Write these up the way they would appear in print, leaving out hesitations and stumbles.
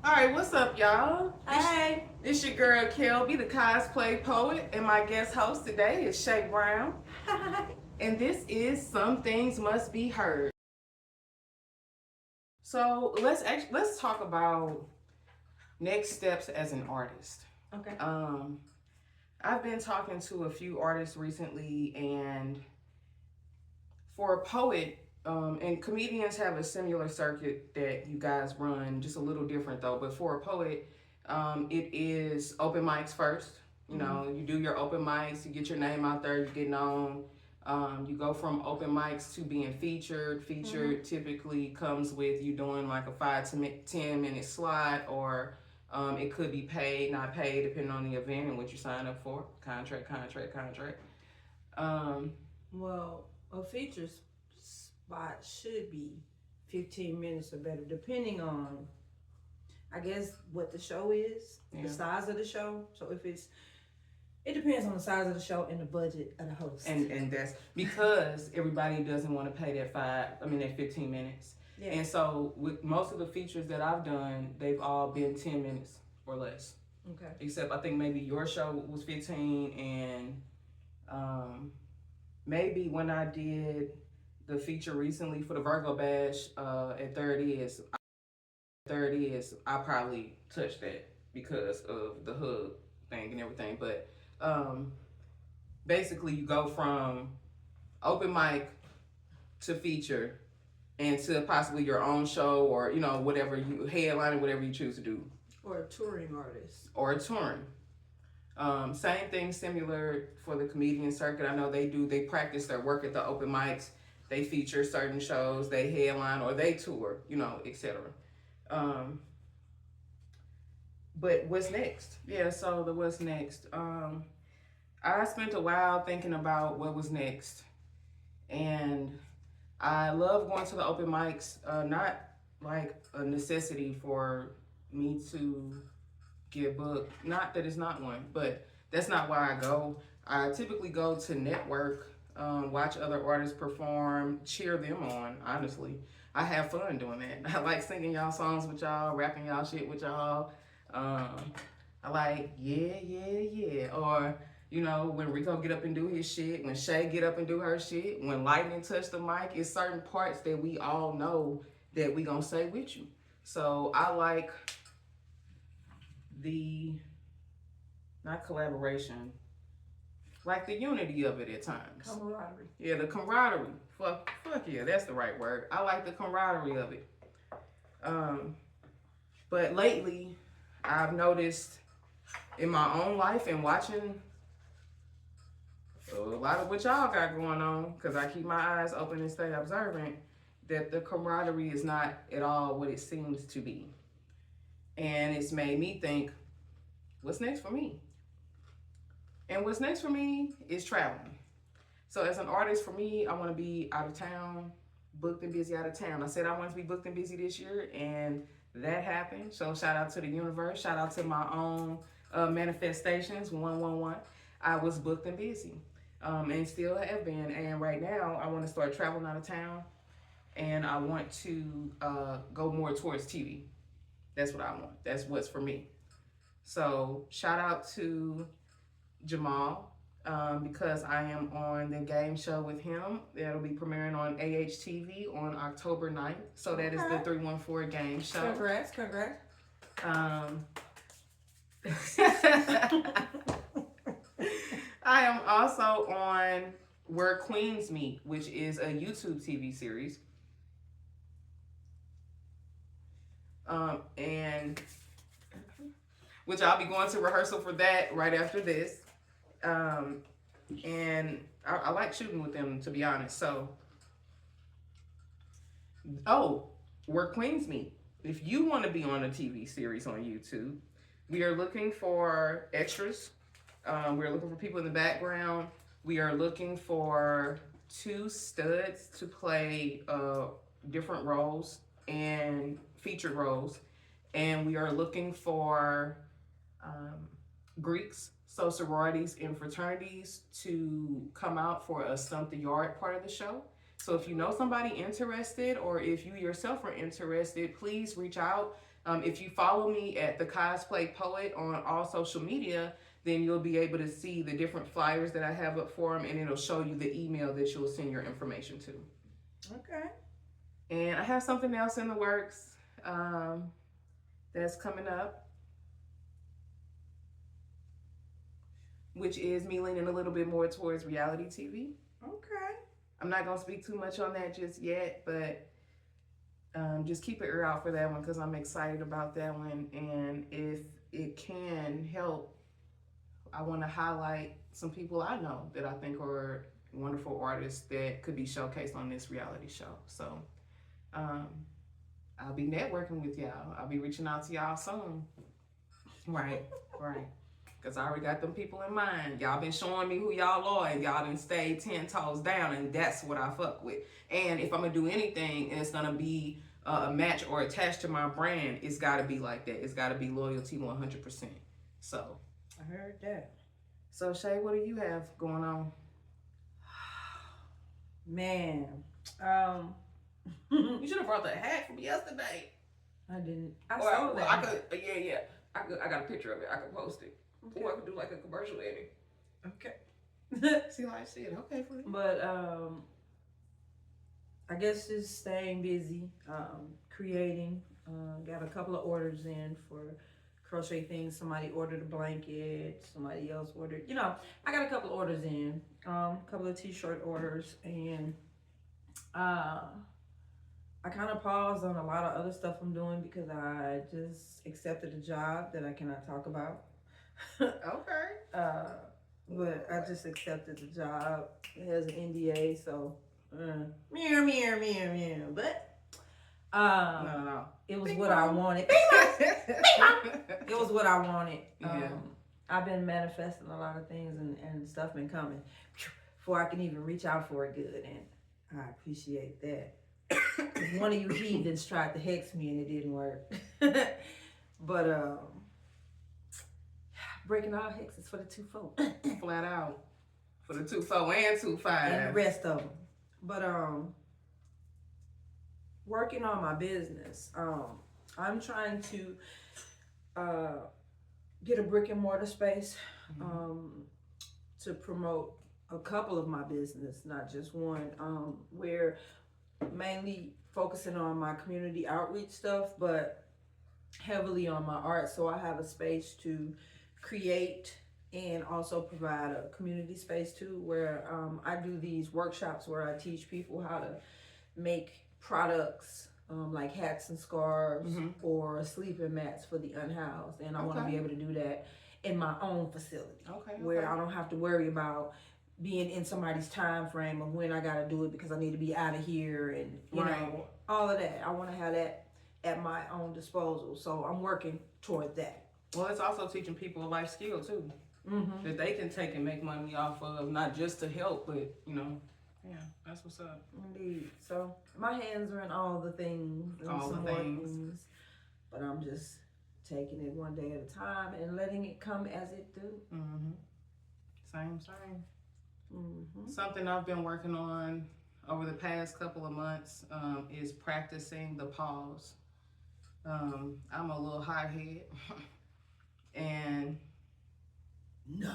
All right, what's up, y'all? Hey. This your girl Kelby, the cosplay poet, and my guest host today is Shea Brown. And this is Some Things Must Be Heard. So let's talk about next steps as an artist. Okay. I've been talking to a few artists recently, and for a poet, and comedians have a similar circuit that you guys run, just a little different though. But for a poet, it is open mics first. You know, you do your open mics, you get your name out there, you get known. You go from open mics to being featured. Featured typically comes with you doing like a 5 to 10 minute slot, or it could be paid, not paid, depending on the event and what you sign up for. Contract. Um, Well, a feature spot should be 15 minutes or better, depending on, I guess, what the show is, yeah. the size of the show. So it depends on the size of the show and the budget of the host. And that's because everybody doesn't want to pay that 15 minutes. Yeah. And so with most of the features that I've done, they've all been 10 minutes or less. Okay. Except I think maybe your show was 15, and maybe when I did the feature recently for the Virgo Bash at Third is I probably touched that because of the hug thing and everything. But basically you go from open mic to feature and to possibly your own show, or whatever you headlining, whatever you choose to do, or a touring artist, or a touring. Same thing, similar for the comedian circuit. I know they practice their work at the open mics, they feature certain shows, they headline, or they tour, etc. But what's next? Yeah, so the what's next. I spent a while thinking about what was next, and I love going to the open mics. Not like a necessity for me to get booked. Not that it's not one, but that's not why I go. I typically go to network, watch other artists perform, cheer them on. Honestly, I have fun doing that. I like singing y'all songs with y'all, rapping y'all shit with y'all. Um, I like yeah, or when Rico get up and do his shit, when Shea get up and do her shit, when Lightning touch the mic, it's certain parts that we all know that we gonna say with you. So I like the not collaboration, like the unity of it at times. Camaraderie. Yeah, the camaraderie. Fuck yeah, that's the right word. I like the camaraderie of it. Um, but lately, I've noticed in my own life and watching a lot of what y'all got going on, because I keep my eyes open and stay observant, that the camaraderie is not at all what it seems to be. And it's made me think, what's next for me? And what's next for me is traveling. So as an artist, for me, I want to be out of town, booked and busy out of town. I said I wanted to be booked and busy this year, and that happened. So shout out to the universe. Shout out to my own manifestations. 111. I was booked and busy, and still have been. And right now, I want to start traveling out of town, and I want to go more towards TV. That's what I want. That's what's for me. So shout out to Jamal, because I am on the game show with him. That'll be premiering on AHTV on October 9th. So that is the 314 game show. Congrats. Um, I am also on Where Queens Meet, which is a YouTube TV series. And which I'll be going to rehearsal for that right after this. And I like shooting with them, to be honest. So, Where Queens Meet. If you want to be on a TV series on YouTube, we are looking for extras. We're looking for people in the background. We are looking for 2 studs to play different roles and featured roles. And we are looking for Greeks, so sororities and fraternities, to come out for a Stump the Yard part of the show. So if you know somebody interested, or if you yourself are interested, please reach out. If you follow me at the Cosplay Poet on all social media, then you'll be able to see the different flyers that I have up for them, and it'll show you the email that you'll send your information to. Okay. And I have something else in the works that's coming up, which is me leaning a little bit more towards reality TV. Okay. I'm not gonna speak too much on that just yet, but just keep an ear out for that one because I'm excited about that one. And if it can help, I want to highlight some people I know that I think are wonderful artists that could be showcased on this reality show. So I'll be networking with y'all. I'll be reaching out to y'all soon. Right, right. Because I already got them people in mind. Y'all been showing me who y'all are, and y'all done stayed 10 toes down, and that's what I fuck with. And if I'm going to do anything, and it's going to be a match or attached to my brand, it's got to be like that. It's got to be loyalty 100%. So. I heard that. So, Shea, what do you have going on? Man. You should have brought the hat from yesterday. I didn't. I saw that. I could, yeah. I got a picture of it. I could post it. Okay. Or I could do like a commercial edit. Okay. See how I see it. Okay, please. But I guess just staying busy, creating. Got a couple of orders in for crochet things. Somebody ordered a blanket. Somebody else ordered. I got a couple of orders in. A couple of t-shirt orders, and I kind of paused on a lot of other stuff I'm doing because I just accepted a job that I cannot talk about. Okay. But I just accepted the job. It has an NDA, so meow. But no. It was Bing what bong. I wanted. It was what I wanted. Yeah. I've been manifesting a lot of things, and stuff been coming before I can even reach out for it good, and I appreciate that. One of you heathens tried to hex me and it didn't work. But breaking all hexes for the 2-4. Flat out. For the 2-4 and 2-5. And the rest of them. But working on my business. I'm trying to get a brick and mortar space to promote a couple of my business, not just one, where mainly focusing on my community outreach stuff, but heavily on my art. So I have a space to create and also provide a community space too, where I do these workshops where I teach people how to make products like hats and scarves or sleeping mats for the unhoused. And I want to be able to do that in my own facility, where I don't have to worry about being in somebody's time frame of when I got to do it because I need to be out of here and you know all of that. I want to have that at my own disposal. So I'm working toward that. Well, it's also teaching people a life skill too, that they can take and make money off of, not just to help, but yeah, that's what's up. Indeed. So my hands are in all the things, and all some the more things. things, but I'm just taking it one day at a time and letting it come as it do. Same. Something I've been working on over the past couple of months is practicing the pause. I'm a little hot-head, and no.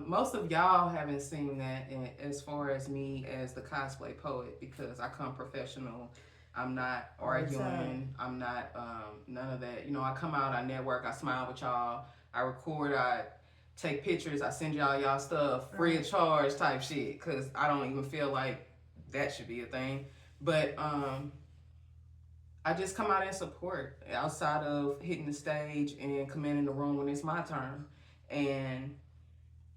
Most of y'all haven't seen that as far as me as the cosplay poet, because I come professional. I'm not arguing. I'm not none of that. I come out, I network, I smile with y'all, I record, I take pictures, I send y'all stuff free of charge type shit, because I don't even feel like that should be a thing. But I just come out and support outside of hitting the stage and commanding the room when it's my turn. And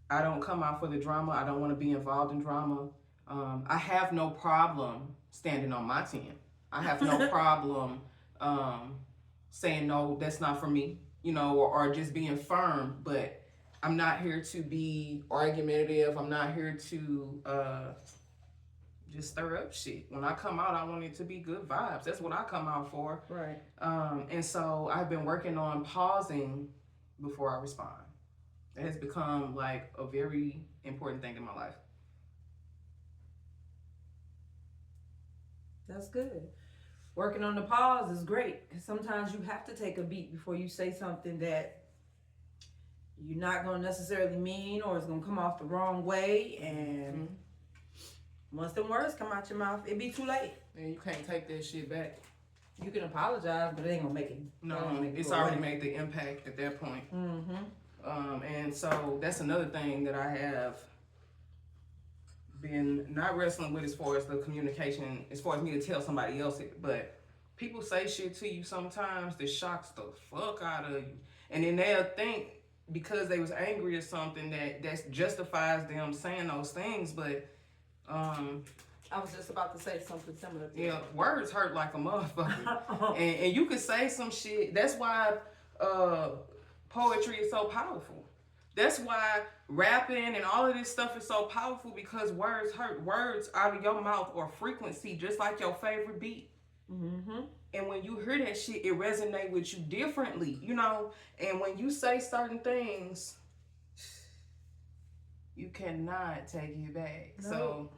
I don't come out for the drama. I don't want to be involved in drama. I have no problem standing on my 10. I have no problem saying, no, that's not for me, or just being firm. But I'm not here to be argumentative. I'm not here to just stir up shit. When I come out, I want it to be good vibes. That's what I come out for. Right. And so I've been working on pausing before I respond. It has become like a very important thing in my life. That's good. working on the pause is great because sometimes you have to take a beat before you say something that you're not going to necessarily mean or it's going to come off the wrong way. And once them words come out your mouth, it be too late. And you can't take that shit back. You can apologize, but it ain't going to make it. No, it's already made the impact at that point. And so that's another thing that I have been not wrestling with as far as the communication, as far as me to tell somebody else it, but people say shit to you sometimes that shocks the fuck out of you. And then they'll think because they was angry or something that justifies them saying those things, but I was just about to say something similar to yeah, words hurt like a motherfucker. and you could say some shit. That's why poetry is so powerful. That's why rapping and all of this stuff is so powerful because words hurt. Words out of your mouth or frequency, just like your favorite beat. And when you hear that shit, it resonates with you differently, you know? And when you say certain things, you cannot take it back. No. So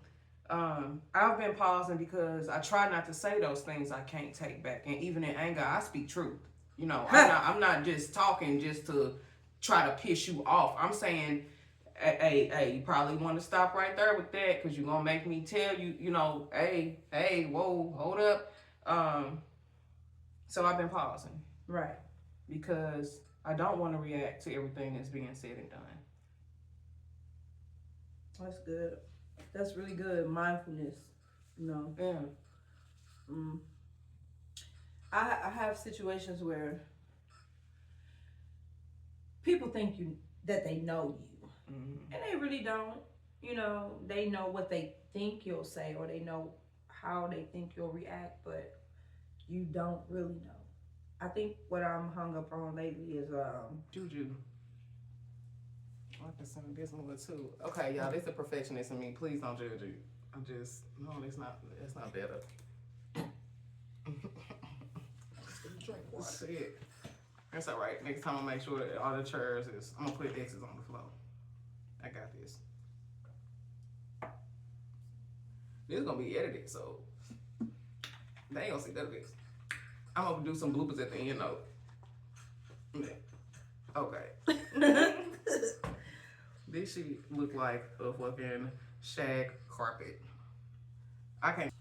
I've been pausing because I try not to say those things I can't take back. And even in anger, I speak truth. You know, I'm not just talking just to try to piss you off. I'm saying, hey, you probably want to stop right there with that because you're going to make me tell you, you know, hey, whoa, hold up. So I've been pausing. Right. Because I don't want to react to everything that's being said and done. That's good. That's really good. Mindfulness, you know. Yeah. I have situations where people think that they know you. And they really don't. You know, they know what they think you'll say or they know how they think you'll react, but you don't really know. I think what I'm hung up on lately is Juju. I can sing this one too. Okay, y'all, this is a perfectionist in me. Please don't judge you. I'm just that's not better. drink water. Shit. That's all right. Next time I'll make sure that all the chairs I'm gonna put X's on the floor. I got this. This is gonna be edited, so they ain't gonna see none of this. I'm gonna do some bloopers at the end though. Okay. This shit look like a fucking shag carpet. I can't.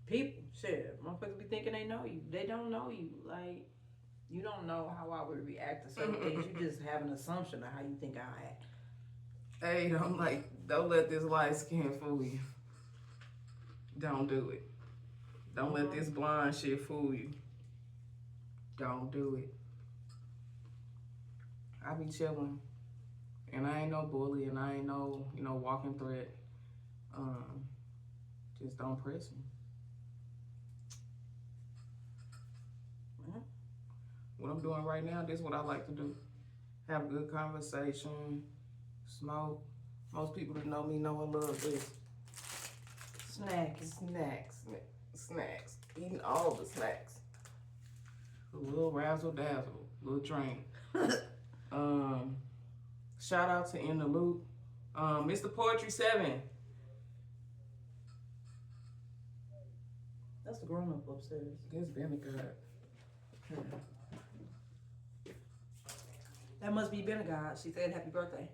People, shit, motherfuckers be thinking they know you. They don't know you. Like, you don't know how I would react to certain things. You just have an assumption of how you think I act. Hey, don't let this light skin fool you. Don't do it. Don't let this blonde shit fool you. Don't do it. I be chilling. And I ain't no bully and I ain't no, walking threat. Just don't press me. What I'm doing right now, this is what I like to do. Have a good conversation, smoke. Most people that know me know I love this. Snacks. Eating all the snacks. A little razzle dazzle, little drink. Shout out to In the Loop. Mr. Poetry 7. That's the grown up upstairs. It's vinegar. That must be vinegar. She said happy birthday.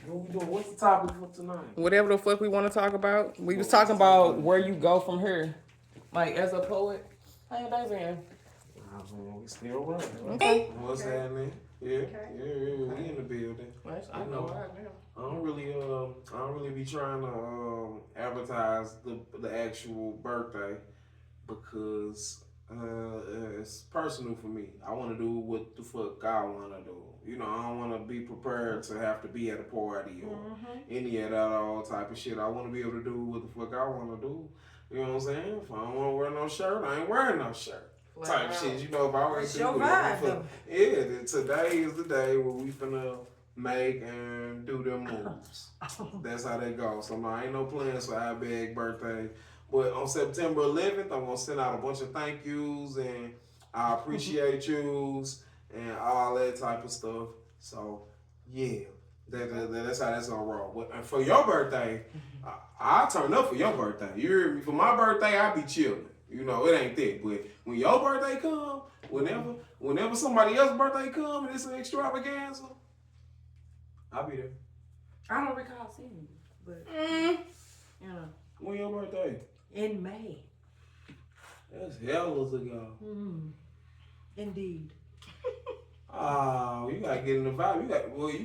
What we doing? What's the topic for tonight? Whatever the fuck we want to talk about. We was talking about where you go from here. Like, as a poet. How your day been? We still running. Okay. What's happening? Yeah, we in the building. I know right now. I don't really be trying to advertise the actual birthday because it's personal for me. I want to do what the fuck I want to do. You know, I don't want to be prepared to have to be at a party or any of that all type of shit. I want to be able to do what the fuck I want to do. You know what I'm saying? If I don't want to wear no shirt, I ain't wearing no shirt. Type shit, you know, if I already do it. Yeah, today is the day where we finna make and do them moves. That's how they go. So no, I ain't no plans for IbaG birthday. But on September 11th, I'm gonna send out a bunch of thank yous and I appreciate yous and all that type of stuff. So yeah, That's how that's gonna roll. And for your birthday, I'll turn up for your birthday. You hear me? For my birthday, I'll be chilling. You know, it ain't that. But when your birthday come, whenever somebody else's birthday come and it's an extravaganza, I'll be there. I don't recall seeing you, but you know, When your birthday? in May. That's hell ago. Indeed. Oh, you gotta get in the vibe. You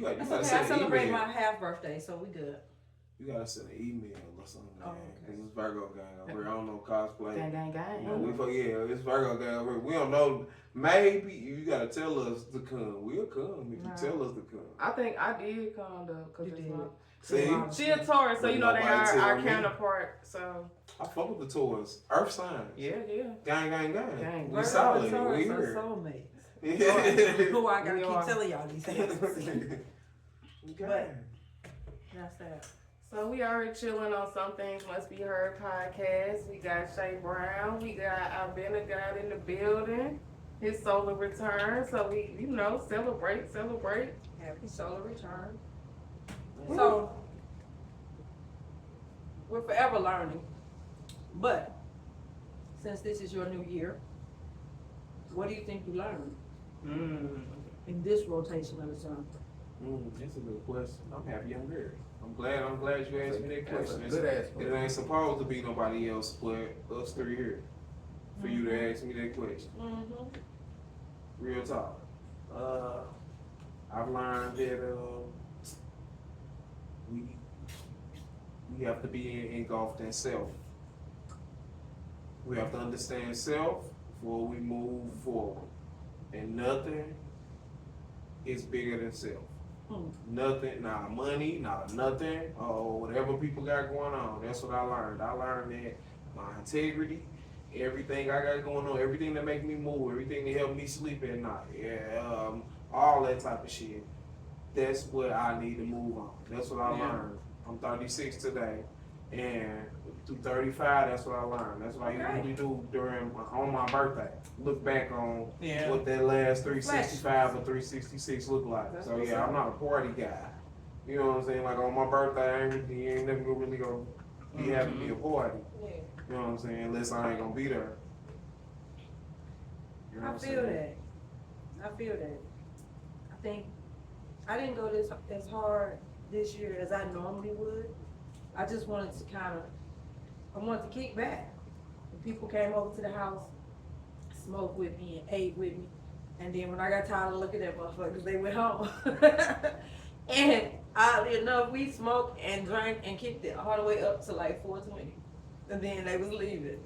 gotta That's send okay. I an celebrate email. my half birthday, so we good. You gotta send an email or something, man. Oh, okay. Cause it's Virgo gang over here. I don't know cosplay. Gang. You know, it's Virgo gang over here. We don't know. Maybe you gotta tell us to come. We'll come if you tell us to come. I think I did come though, cause You it's did. my. See, She a Taurus, so you know they Nobody are tell our me. counterpart. So I fuck with the toys. Earth signs. yeah. Gang. Gang. We solid. We Taurus are here. soulmates. Yeah. Who I gotta We keep are. telling y'all these things. Okay. That's that. So we already chilling on Some Things Must Be Heard podcast. We got Shea Brown. We got our Bennett God in the building. His solar return. So we, celebrate. Happy solar return. So we're forever learning. But since this is your new year, what do you think you learned in this rotation of the sun? That's a good question. I'm happy I'm here. I'm glad you asked me that question. That's a good ass It ain't supposed to be nobody else but us three here for you to ask me that question. Real talk. I've learned that we have to be engulfed in self. We have to understand self before we move forward. And nothing is bigger than self. Nothing, not money, not nothing, whatever people got going on. That's what I learned. I learned that my integrity, everything I got going on, everything that make me move, everything that help me sleep at night, all that type of shit. That's what I need to move on. That's what I learned. I'm 36 today, and through 35, that's what I learned. That's what I usually do on my birthday. Look back on what that last 365 or 366 look like. That's So what's yeah, up. I'm not a party guy. You know what I'm saying? Like on my birthday, you ain't never really gonna be having me a party. Yeah. You know what I'm saying? Unless I ain't gonna be there. You know I what I'm feel saying? that. I feel that. I think I didn't go this as hard this year as I normally would. I just wanted to I wanted to kick back. When people came over to the house, smoked with me and ate with me. And then when I got tired of looking at motherfuckers, they went home. And oddly enough, we smoked and drank and kicked it all the way up to like 4:20. And then they was leaving.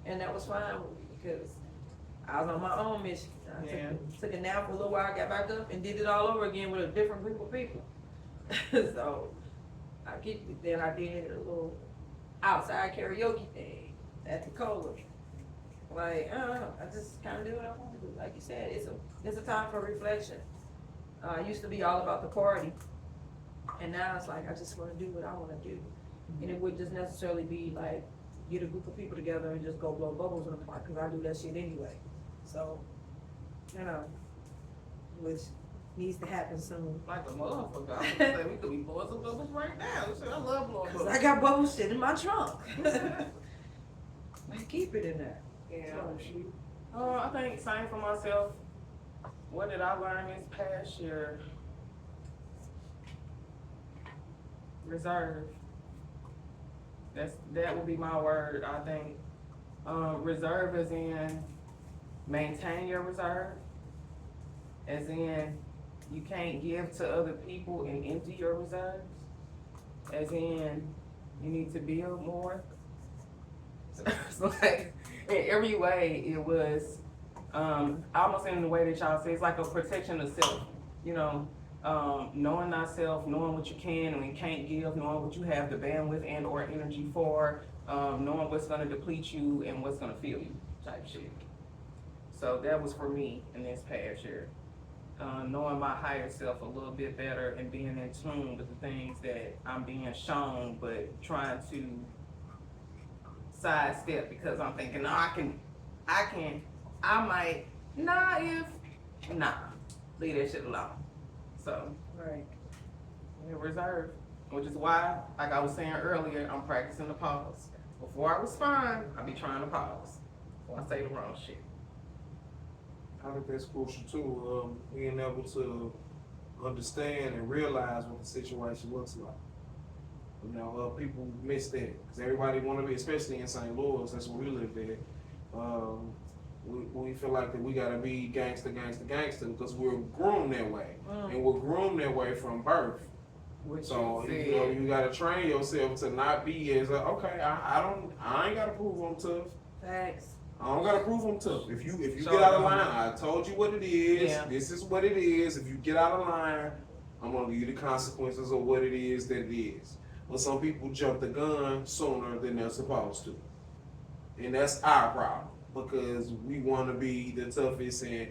And that was fine with me because I was on my own mission. I took a nap for a little while, got back up and did it all over again with a different group of people. So I kicked it. Then I did a little outside karaoke thing at the Cola. Like, I just kind of do what I want to do. Like you said, it's a time for reflection. I used to be all about the party, and now it's like I just want to do what I want to do. And it wouldn't just necessarily be like get a group of people together and just go blow bubbles in the park, because I do that shit anyway. So, which needs to happen soon. Like a motherfucker. I was gonna say we could be blowing some bubbles right now. Shit, I love blowing Cause bubbles. I got bubble shit in my trunk. I keep it in there. Yeah. So, I think same for myself. What did I learn this past year? Reserve. That would be my word. I think reserve as in maintain your reserve. As in you can't give to other people and empty your reserves. As in you need to build more. So like in every way it was almost in the way that y'all say, it's like a protection of self, knowing thyself, knowing what you can and can't give, knowing what you have the bandwidth and or energy for, knowing what's gonna deplete you and what's gonna fill you type shit. So that was for me in this past year. Knowing my higher self a little bit better and being in tune with the things that I'm being shown, but trying to sidestep because I'm thinking, no, leave that shit alone. So right. They're reserved. Which is why, like I was saying earlier, I'm practicing the pause. Before I respond, I be trying to pause. Before I say the wrong shit. I think that's crucial too. Being able to understand and realize what the situation looks like. People miss that because everybody want to be, especially in St. Louis. That's where we live at. We feel like that we gotta be gangster because we're groomed that way, and we're groomed that way from birth. So you gotta train yourself to not be as okay. I ain't gotta prove I'm tough. Facts. I don't gotta prove I'm tough. If you So, get out of line, I told you what it is. Yeah. This is what it is. If you get out of line, I'm gonna give you the consequences of what it is that it is. But some people jump the gun sooner than they're supposed to, and that's our problem because we want to be the toughest and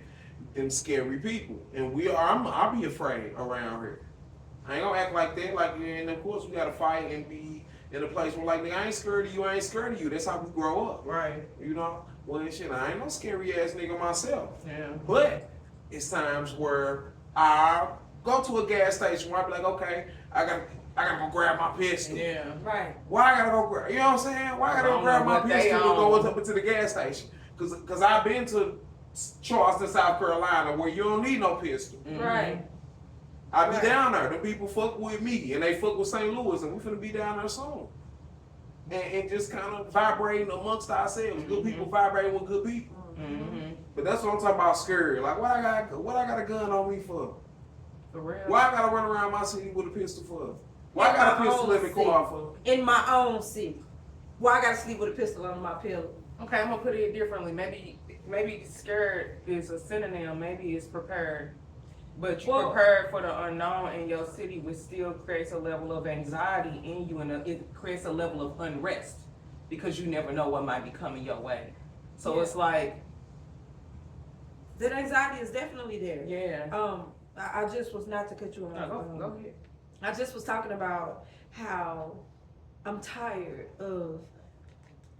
them scary people, and we are. I'll be afraid around here. I ain't gonna act like that. And of course we gotta fight and be in a place where nigga, I ain't scared of you. I ain't scared of you. That's how we grow up, Right. Well, shit, I ain't no scary ass nigga myself. Yeah. But it's times where I go to a gas station where I be like, okay, I gotta go grab my pistol. Yeah. Right. Why I gotta go grab? You know what I'm saying? Why I gotta go grab my pistol and go up into the gas station? Cause I've been to Charleston, South Carolina, where you don't need no pistol. Mm-hmm. Right. I be down there. The people fuck with me, and they fuck with St. Louis, and we finna be down there soon. And just kind of vibrating amongst ourselves. Good people vibrating with good people. Mm-hmm. But that's what I'm talking about. Scary. Like what I got a gun on me for? For real. Why I gotta run around my city with a pistol for? Why I got a pistol in the car for? In my own city. Why I gotta sleep with a pistol under my pillow? Okay, I'm gonna put it differently. Maybe scared is a synonym. Maybe it's prepared. But you prepared for the unknown in your city, which still creates a level of anxiety in you, and it creates a level of unrest because you never know what might be coming your way. So it's like that anxiety is definitely there. Yeah. I just was not to cut you off. No, go ahead. I just was talking about how I'm tired of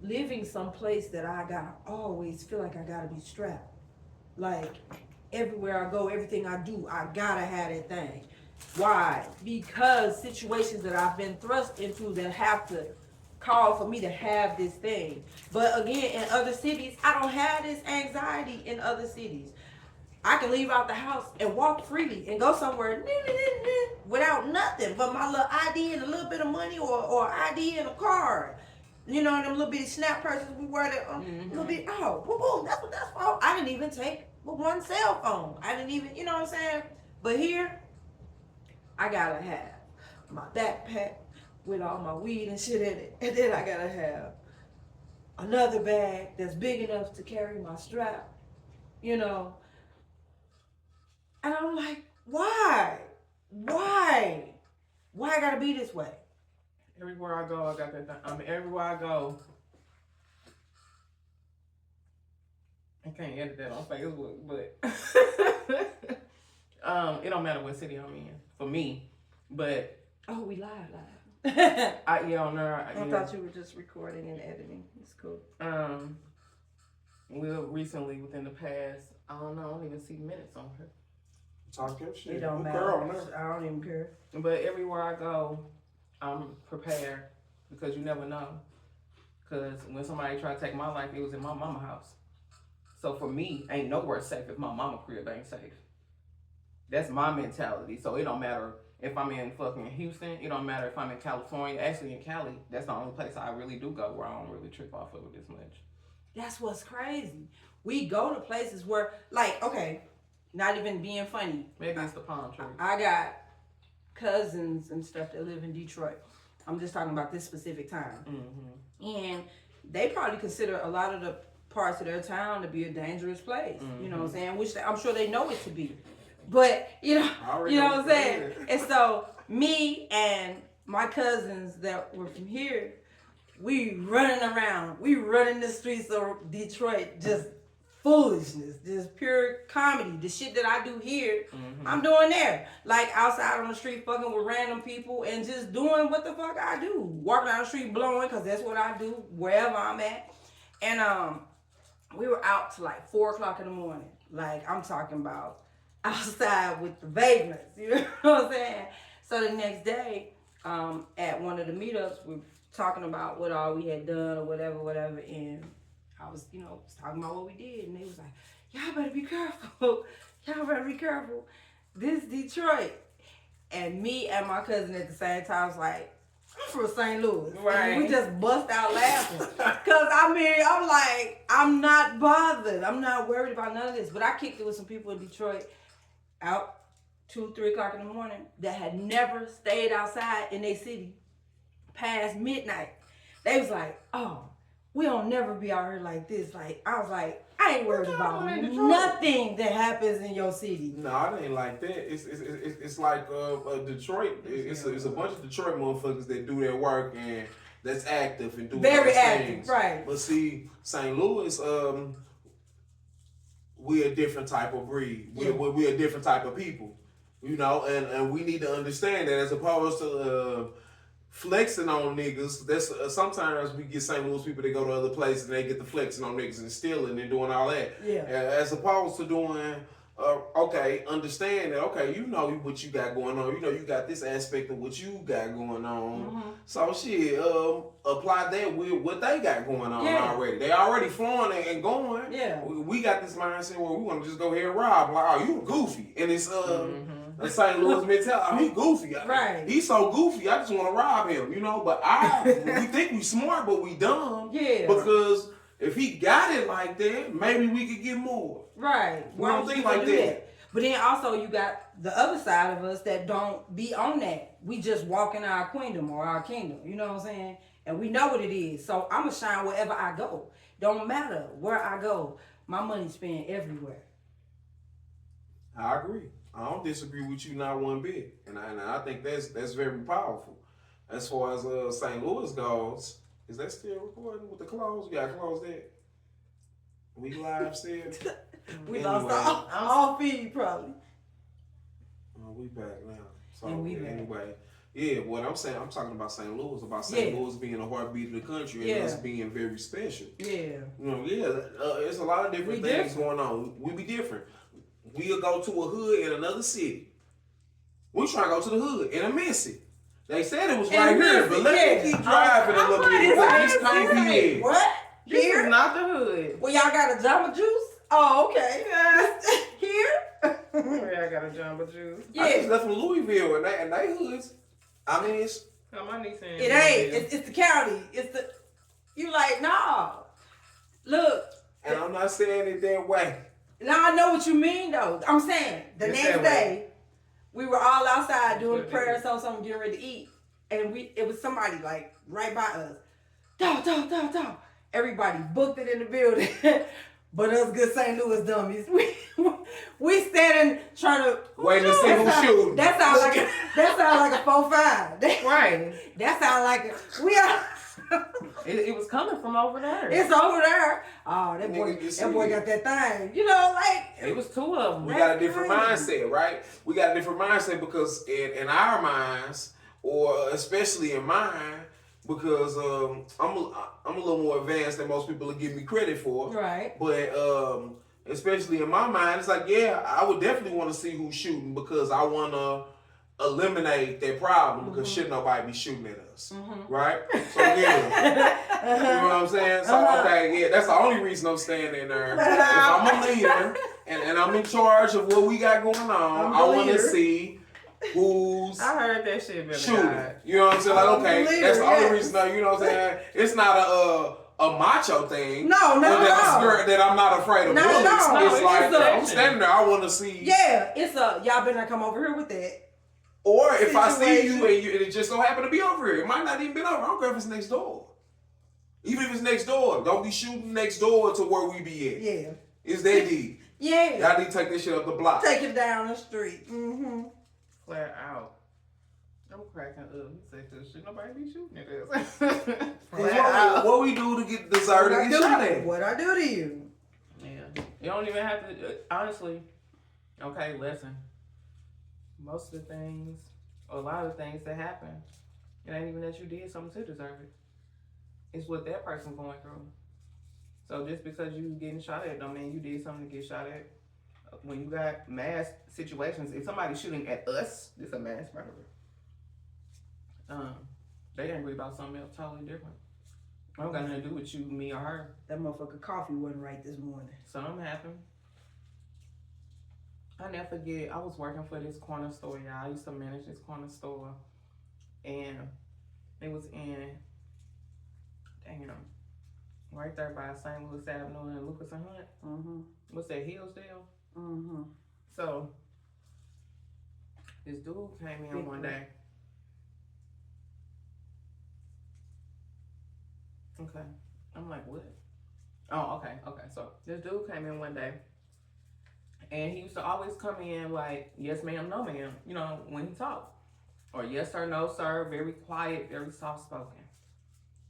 living someplace that I gotta always feel like I gotta be strapped. Like everywhere I go, everything I do, I gotta have that thing. Why? Because situations that I've been thrust into that have to call for me to have this thing. But again, in other cities, I don't have this anxiety in other cities. I can leave out the house and walk freely and go somewhere without nothing but my little ID and a little bit of money or ID and a card. You know, them little bitty snap purses we wear that little bit, boom, that's what that's for. I didn't even take one cell phone. I didn't even, you know what I'm saying? But here, I gotta have my backpack with all my weed and shit in it. And then I gotta have another bag that's big enough to carry my strap, you know. And I'm like, why? Why I gotta be this way? Everywhere I go, I got that thing. Everywhere I go, I can't edit that on Facebook, but it don't matter what city I'm in for me. But we live. I thought you were just recording and editing. It's cool. We recently, within the past, I don't even see minutes on her. Talk your shit. It don't matter. I don't even care. But everywhere I go, I'm prepared because you never know. Because when somebody tried to take my life, it was in my mama's house. So for me, ain't nowhere safe if my mama crib ain't safe. That's my mentality. So it don't matter if I'm in fucking Houston. It don't matter if I'm in California. Actually, in Cali, that's the only place I really do go where I don't really trip off of it this much. That's what's crazy. We go to places where, like, okay, not even being funny. Maybe it's the palm tree. I got cousins and stuff that live in Detroit. I'm just talking about this specific time. Mm-hmm. And they probably consider a lot of the parts of their town to be a dangerous place. Mm-hmm. You know what I'm saying? Which I'm sure they know it to be. But, you know what I'm saying? And so me and my cousins that were from here, we running around. We running the streets of Detroit, just foolishness, just pure comedy. The shit that I do here, I'm doing there. Like outside on the street fucking with random people and just doing what the fuck I do. Walking down the street blowing, because that's what I do wherever I'm at. And we were out till like 4 o'clock in the morning. Like I'm talking about outside with the vagrants. You know what I'm saying? So the next day, at one of the meetups, we were talking about what all we had done or whatever, and I was, talking about what we did, and they was like, y'all better be careful. Y'all better be careful. This Detroit. And me and my cousin at the same time was like, I'm from St. Louis. Right. And we just bust out laughing. Because, I'm like, I'm not bothered. I'm not worried about none of this. But I kicked it with some people in Detroit out 2, 3 o'clock in the morning that had never stayed outside in their city past midnight. They was like, oh, we don't never be out here like this. Like, I was like, I ain't worried about nothing that happens in your city. No, it ain't like that. It's like Detroit. It's a bunch of Detroit motherfuckers that do their work and that's active and do very active, things. right? But see, St. Louis, we're a different type of breed. We're a different type of people, and we need to understand that as opposed to flexing on niggas. That's sometimes we get St. Louis people that go to other places and they get the flexing on niggas and stealing and doing all that. Yeah. As opposed to doing, understand that, you know what you got going on. You got this aspect of what you got going on. Mm-hmm. So shit, apply that with what they got going on already. They already flowing and going. Yeah. We got this mindset where we want to just go ahead and rob. Like, oh, you goofy. And it's a St. Louis mentality. He goofy. Right. He's so goofy. I just want to rob him, But we think we smart, but we dumb. Yeah. Because if he got it like that, maybe we could get more. Right. We don't think like that. But then also you got the other side of us that don't be on that. We just walk in our queendom or our kingdom. You know what I'm saying? And we know what it is. So I'm going to shine wherever I go. Don't matter where I go. My money's spent everywhere. I agree. I don't disagree with you not one bit. And I think that's very powerful. As far as St. Louis goes, is that still recording with the close? We gotta close that. We live still? We lost all feed probably. We back now. So And we back. anyway. Yeah, what I'm saying, I'm talking about St. Louis, about St. Louis being a heartbeat of the country and us being very special. Yeah. There's a lot of different things going on. We be different. We'll go to a hood in another city. We try to go to the hood and miss it. They said it was right here, but let me keep driving a little bit. Just come here. What? This Here? is not the hood. Well, y'all got a Jamba Juice? Oh, okay. Here? Yeah, I got a Jamba Juice. Yeah. I just left from Louisville and they hoods. I mean, it's... Got my niece in It ain't. It's the county. You like, nah. Look. And I'm not saying it that way. Now I know what you mean, though. I'm saying, the It's next that day, we were all outside doing prayer or something, getting ready to eat. And it was somebody, like, right by us. Dog. Everybody booked it in the building. But us good St. Louis dummies, we standing trying to... Waiting to see who's shooting. That sounds like a 4-5. Right. That sounds like we are... It was coming from over there. It's over there. Oh, that boy got that thing. Like... It was 2 of them. We got a different mindset, right? We got a different mindset because in our minds, or especially in mine, because I'm a little more advanced than most people will give me credit for. Right. But especially in my mind, it's like, I would definitely want to see who's shooting because I want to eliminate that problem because shit nobody be shooting at us. Right? So yeah. You know what I'm saying? So okay, that's the only reason I'm standing there. If I'm a leader and I'm in charge of what we got going on, I want to see who's I heard that shit been shooting. You know what I'm saying? Like, okay, that's the only reason. You know what I'm saying? It's not a macho thing. No, that I'm not afraid of bullets. No, it's like I'm standing there. I want to see. Yeah, it's y'all better come over here with that. Or if I see you and it just so happen to be over here, it might not even been over. I don't care if it's next door. Even if it's next door, don't be shooting next door to where we be at. Yeah, it's that deep. Yeah, y'all need to take this shit up the block. Take it down the street. Flat out. I'm cracking up. He said this shit. Nobody be shooting at us. What we do to deserve to get shot at? What I do to you? Yeah. You don't even have to. Honestly. Okay, listen. Most of the things, or a lot of the things that happen, it ain't even that you did something to deserve it. It's what that person's going through. So just because you getting shot at don't mean you did something to get shot at. When you got mass situations, if somebody's shooting at us, it's a mass murder. They angry about something else totally different. I don't got nothing to do with you, me, or her. That motherfucker coffee wasn't right this morning. Something happened. I never forget, I was working for this corner store, y'all. I used to manage this corner store. And it was in, right there by St. Louis Avenue and Lucas and Hunt. Mm-hmm. What's that, Hillsdale? Mm-hmm. So, this dude came in one day. Okay. I'm like, what? Oh, okay. So, this dude came in one day. And he used to always come in like, yes, ma'am, no, ma'am, when he talked. Or yes, sir, no, sir. Very quiet, very soft-spoken.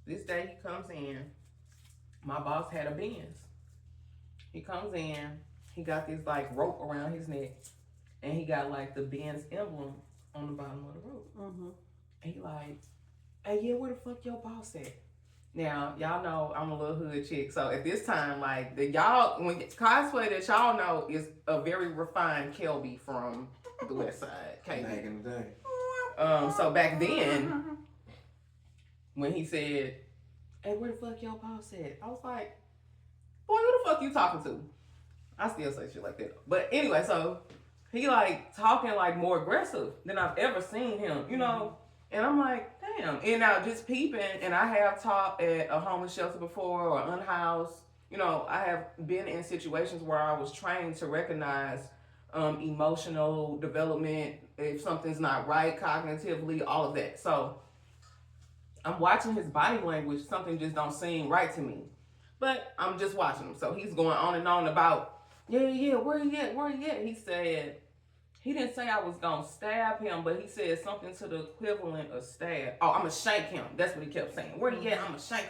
This day he comes in. My boss had a Benz. He comes in. He got this like rope around his neck. And he got like the Benz emblem on the bottom of the rope. Mm-hmm. And he like, hey, yeah, where the fuck your boss at? Now, y'all know I'm a little hood chick. So at this time, like, when cosplay that y'all know is a very refined Kelby from the West Side. Back in the day. So back then, when he said, hey, where the fuck your boss at? I was like, boy, who the fuck you talking to? I still say shit like that. But anyway, so he like talking like more aggressive than I've ever seen him, And I'm like, damn. And now just peeping, and I have taught at a homeless shelter before or unhoused. I have been in situations where I was trained to recognize emotional development, if something's not right cognitively, all of that. So I'm watching his body language. Something just don't seem right to me. But I'm just watching him. So he's going on and on about, yeah, where he at? He said, he didn't say I was going to stab him, but he said something to the equivalent of stab. Oh, I'm going to shank him. That's what he kept saying. Where he at? I'm going to shank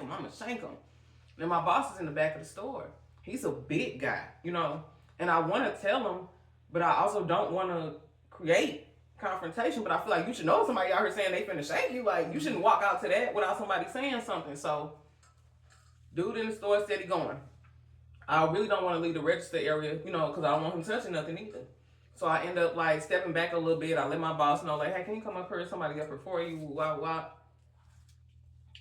him. And my boss is in the back of the store. He's a big guy, And I want to tell him, but I also don't want to create confrontation. But I feel like you should know somebody out here saying they finna shank you. Like, you shouldn't walk out to that without somebody saying something. So, dude in the store steady going. I really don't want to leave the register area, because I don't want him touching nothing either. So I end up like stepping back a little bit. I let my boss know, like, hey, can you come up here? Somebody up here for you. Wow.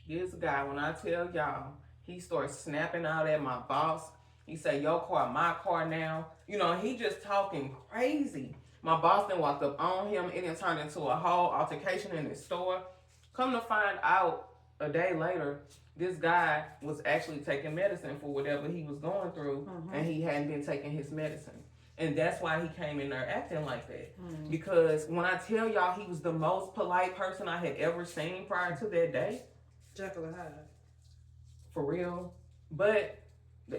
This guy, when I tell y'all, he starts snapping out at my boss. He say, your car, my car now. He just talking crazy. My boss then walked up on him. It then turned into a whole altercation in his store. Come to find out, a day later, this guy was actually taking medicine for whatever he was going through, and he hadn't been taking his medicine. And that's why he came in there acting like that. Mm-hmm. Because when I tell y'all he was the most polite person I had ever seen prior to that day. Jekyll and Hyde. For real. But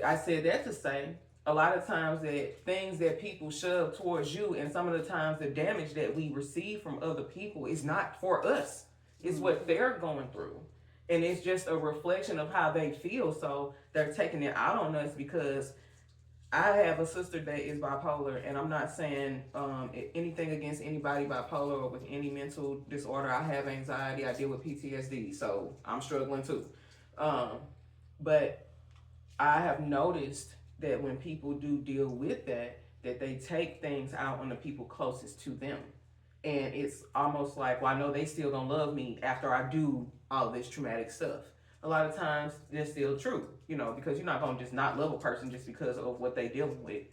I said that to say, a lot of times that things that people shove towards you, and some of the times the damage that we receive from other people is not for us. It's what they're going through. And it's just a reflection of how they feel. So they're taking it out on us because I have a sister that is bipolar, and I'm not saying anything against anybody bipolar or with any mental disorder. I have anxiety. I deal with PTSD, so I'm struggling too. But I have noticed that when people do deal with that they take things out on the people closest to them. And it's almost like, well, I know they still gonna love me after I do all this traumatic stuff. A lot of times, that's still true, because you're not going to just not love a person just because of what they dealing with.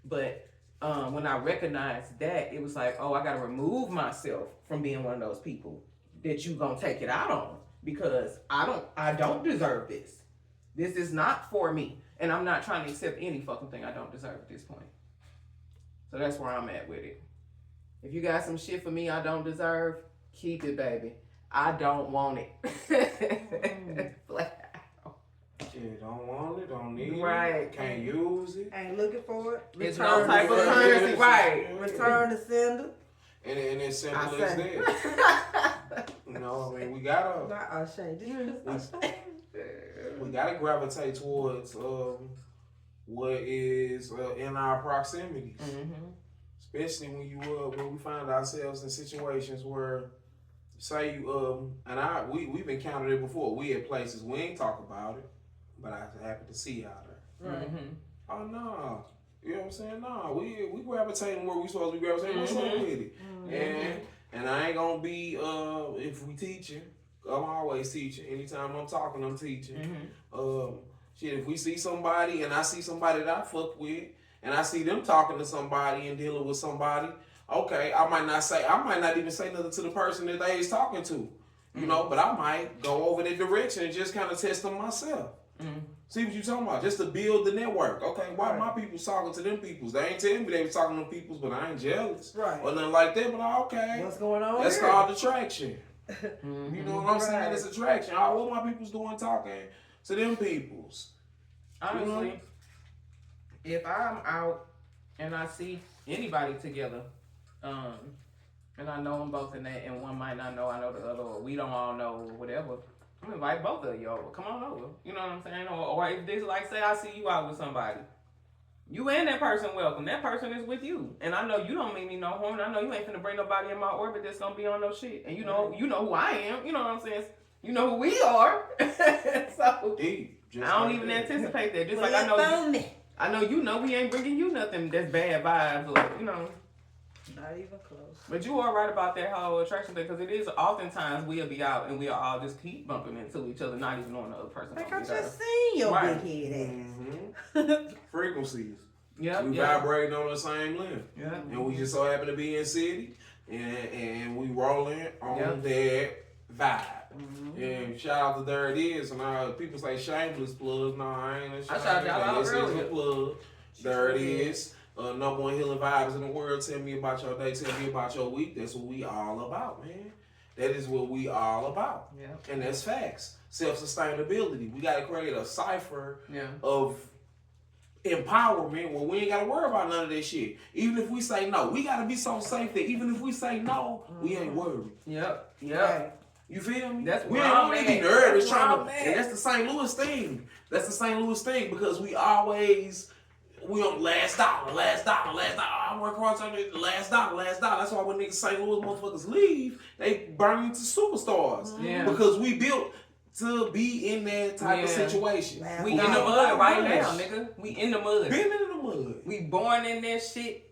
But when I recognized that, it was like, oh, I got to remove myself from being one of those people that you going to take it out on, because I don't deserve this. This is not for me. And I'm not trying to accept any fucking thing I don't deserve at this point. So that's where I'm at with it. If you got some shit for me I don't deserve, keep it, baby. I don't want it. Flat out. Yeah, don't want it, don't need right. it, can't use it. Ain't looking for it. It's no type of currency, right. Return to sender. And it's simple as that. We gotta... Shea, did you we gotta gravitate towards what is in our proximities. Mm-hmm. Especially when we find ourselves in situations where, say we've encountered it before. We at places we ain't talk about it, but I happen to see y'all there. Right. Mm-hmm. Oh no, you know what I'm saying? No, we gravitating where we supposed to be gravitating. What's up with it? Mm-hmm. And I ain't gonna be if we teaching, I'm always teaching. Anytime I'm talking, I'm teaching. Mm-hmm. Shit, if we see somebody and I see somebody that I fuck with, and I see them talking to somebody and dealing with somebody, okay, I might not even say nothing to the person that they is talking to, you know, but I might go over that direction and just kind of test them myself. See what you talking about? Just to build the network. Okay, why my people talking to them peoples? They ain't telling me they was talking to them peoples, but I ain't jealous. Right. Or nothing like that, but okay. What's going on That's here? called attraction. You know what I'm saying? It's attraction. Oh, what my people's doing talking to them peoples. Honestly, if I'm out and I see anybody together, and I know them both in that, and one might not know I know the other, or we don't all know, or whatever, I'm gonna invite both of you over. Come on over. You know what I'm saying? Or if this, like, say I see you out with somebody, you and that person welcome. That person is with you, and I know you don't mean me no harm. I know you ain't finna bring nobody in my orbit that's gonna be on no shit. And you know who I am. You know what I'm saying? You know who we are. So I don't even anticipate that. Just like I know you know we ain't bringing you nothing that's bad vibes, or you know. Not even close. But you are right about that whole attraction thing, because it is oftentimes we'll be out and we'll all just keep bumping into each other, not even knowing the other person. Like I just seen your big head ass. Frequencies. Yeah, we vibrating on the same limb. Yeah. And we just so happen to be in city, and we rolling on that vibe. And shout out to There It Is, and people say shameless plug. No, I ain't a shameless. I shouted y'all out earlier. Plug. There It Is. Number one healing vibes in the world. Tell me about your day. Tell me about your week. That's what we all about, man. That is what we all about. Yeah. And that's facts. Self-sustainability. We got to create a cipher of empowerment where we ain't got to worry about none of that shit. Even if we say no, we got to be so safe that even if we say no, we ain't worried. Yep. Right. You feel me? That's we ain't want to be nervous trying to, and that's the St. Louis thing. That's the St. Louis thing, because we on last dollar. I work hard on the last dollar. That's why when niggas St. Louis motherfuckers leave, they burn into superstars. Yeah. Because we built to be in that type of situation. We in the mud right now, nigga. We in the mud. Been in the mud. We born in that shit.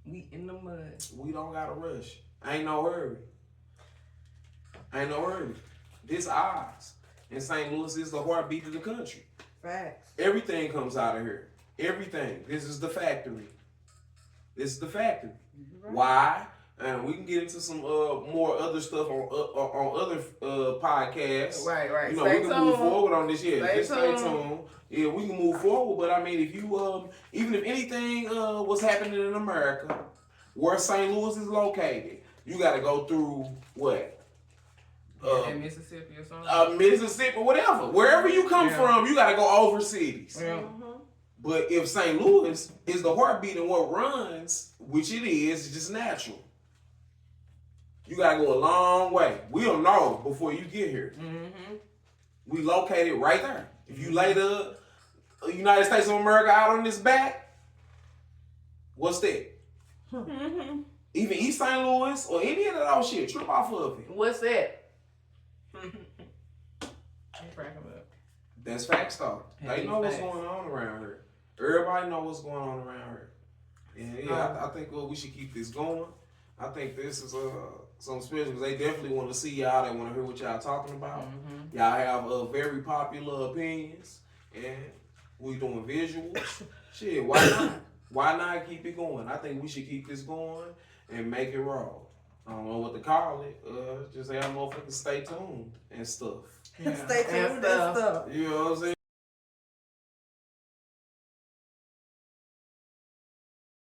We in the mud. We don't gotta rush. Ain't no hurry. This ours. And St. Louis is the heartbeat of the country. Facts. Everything comes out of here. Everything. This is the factory. Right. Why? And we can get into some more other stuff on other podcasts. Right. You know, we can move forward on this. Yeah, just stay tuned. Yeah, we can move forward. But I mean, if you even if anything was happening in America, where St. Louis is located, you got to go through what? In Mississippi or something. Mississippi, whatever. Wherever you come from, you got to go over cities. Yeah. But if St. Louis is the heartbeat and what runs, which it is, it's just natural. You gotta go a long way. We don't know before you get here. We located right there. If you lay the United States of America out on this back, what's that? Even East St. Louis or any of that old shit, trip off of it. What's that? That's facts though. They know what's going on around here. Everybody know what's going on around here. And I think we should keep this going. I think this is something special because they definitely want to see y'all. They want to hear what y'all talking about. Y'all have very popular opinions, and we doing visuals. Shit, why not? Why not keep it going? I think we should keep this going and make it roll. I don't know what to call it. Just have motherfuckers stay tuned and stuff. Stay tuned and stuff. You know what I'm saying?